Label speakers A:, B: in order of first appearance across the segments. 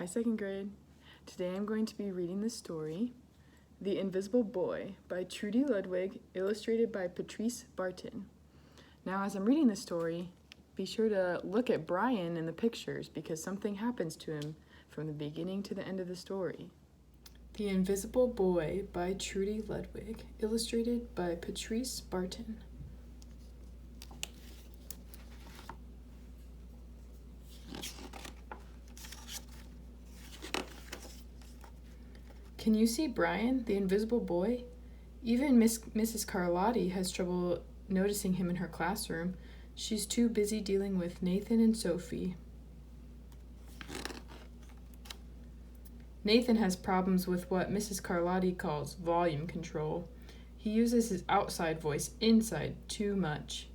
A: Hi, second grade. Today I'm going to be reading the story, The Invisible Boy by Trudy Ludwig, illustrated by Patrice Barton. Now, as I'm reading the story, be sure to look at Brian in the pictures because something happens to him from the beginning to the end of the story. The Invisible Boy by Trudy Ludwig, illustrated by Patrice Barton. Can you see Brian, the invisible boy? Even Mrs. Carlotti has trouble noticing him in her classroom. She's too busy dealing with Nathan and Sophie. Nathan has problems with what Mrs. Carlotti calls volume control. He uses his outside voice inside too much.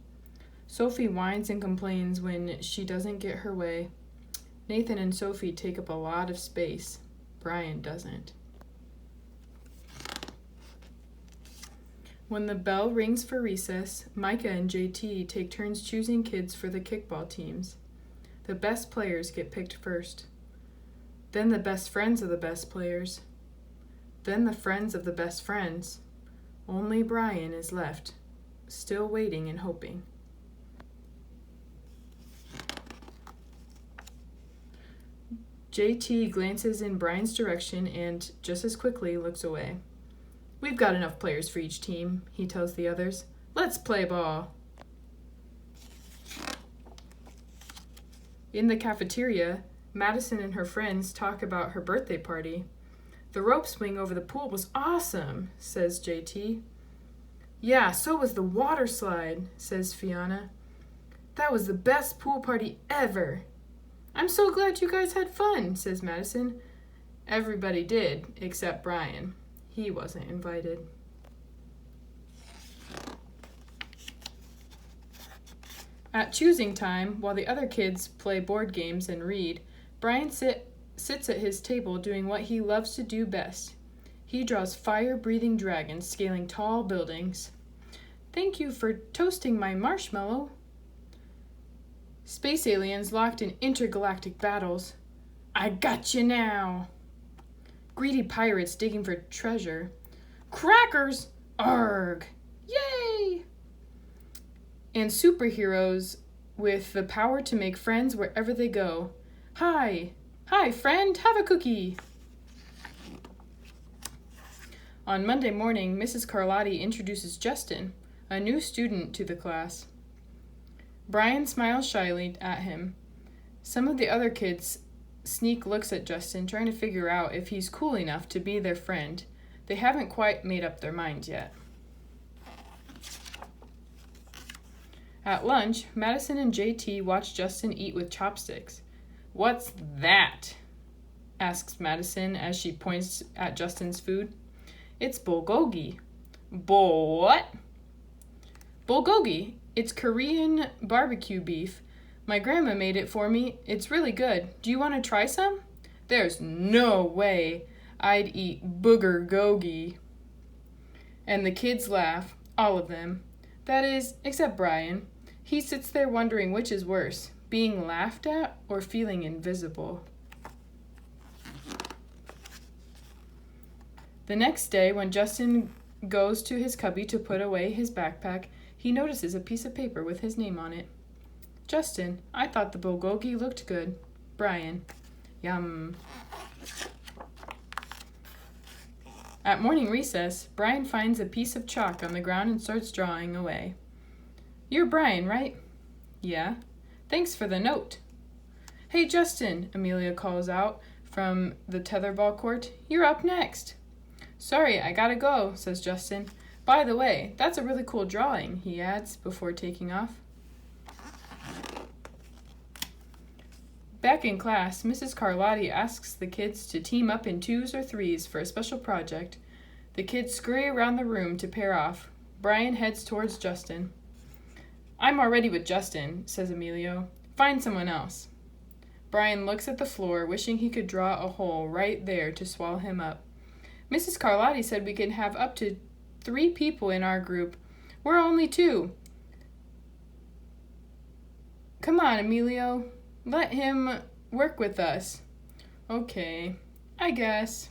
A: Sophie whines and complains when she doesn't get her way. Nathan and Sophie take up a lot of space. Brian doesn't. When the bell rings for recess, Micah and JT take turns choosing kids for the kickball teams. The best players get picked first. Then the best friends of the best players. Then the friends of the best friends. Only Brian is left, still waiting and hoping. JT glances in Brian's direction and, just as quickly, looks away. "We've got enough players for each team," he tells the others. "Let's play ball." In the cafeteria, Madison and her friends talk about her birthday party. "The rope swing over the pool was awesome," says JT. "Yeah, so was the water slide," says Fiona. "That was the best pool party ever." "I'm so glad you guys had fun," says Madison. Everybody did, except Brian. He wasn't invited. At choosing time, while the other kids play board games and read, Brian sits at his table doing what he loves to do best. He draws fire-breathing dragons scaling tall buildings. "Thank you for toasting my marshmallow." Space aliens locked in intergalactic battles. "I got you now." Greedy pirates digging for treasure. "Crackers! Arg! Yay!" And superheroes with the power to make friends wherever they go. "Hi! Hi, friend! Have a cookie!" On Monday morning, Mrs. Carlotti introduces Justin, a new student, to the class. Brian smiles shyly at him. Some of the other kids sneak looks at Justin, trying to figure out if he's cool enough to be their friend. They haven't quite made up their minds yet. At lunch, Madison and JT watch Justin eat with chopsticks. "What's that?" asks Madison as she points at Justin's food. "It's bulgogi." What?" "Bulgogi. It's Korean barbecue beef. My grandma made it for me. It's really good. Do you want to try some?" "There's no way I'd eat booger gogi." And the kids laugh, all of them. That is, except Brian. He sits there wondering which is worse, being laughed at or feeling invisible. The next day, when Justin goes to his cubby to put away his backpack, he notices a piece of paper with his name on it. "Justin, I thought the bulgogi looked good." Brian, "Yum." At morning recess, Brian finds a piece of chalk on the ground and starts drawing away. "You're Brian, right?" "Yeah." "Thanks for the note." "Hey, Justin," Amelia calls out from the tetherball court. "You're up next." "Sorry, I gotta go," says Justin. "By the way, that's a really cool drawing," he adds before taking off. Back in class, Mrs. Carlotti asks the kids to team up in 2s or 3s for a special project. The kids scurry around the room to pair off. Brian heads towards Justin. "I'm already with Justin," says Emilio. "Find someone else." Brian looks at the floor, wishing he could draw a hole right there to swallow him up. "Mrs. Carlotti said we can have up to 3 people in our group. We're only 2. Come on, Emilio. Let him work with us." Okay, I guess.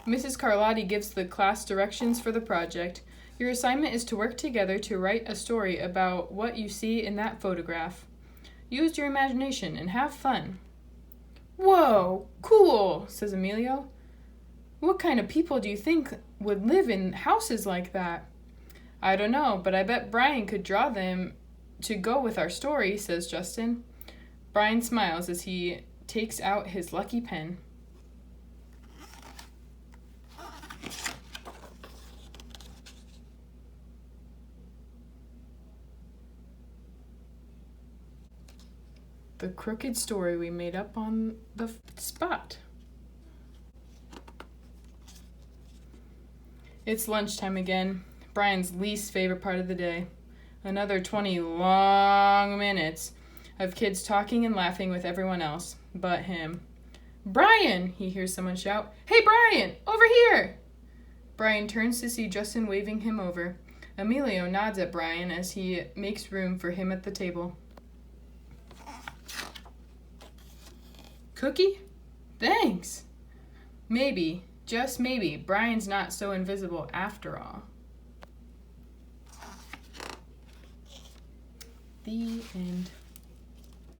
A: Mrs. Carlotti gives the class directions for the project. Your assignment is to work together to write a story about what you see in that photograph. Use your imagination and have fun. Whoa, cool, says Emilio. What kind of people do you think would live in houses like that? I don't know, but I bet Brian could draw them to go with our story, says Justin. Brian smiles as he takes out his lucky pen. The crooked story we made up on the spot. It's lunchtime again, Brian's least favorite part of the day. Another 20 long minutes of kids talking and laughing with everyone else but him. Brian, he hears someone shout. Hey, Brian, over here! Brian turns to see Justin waving him over. Emilio nods at Brian as he makes room for him at the table. Cookie? Thanks. Maybe, just maybe, Brian's not so invisible after all. The end.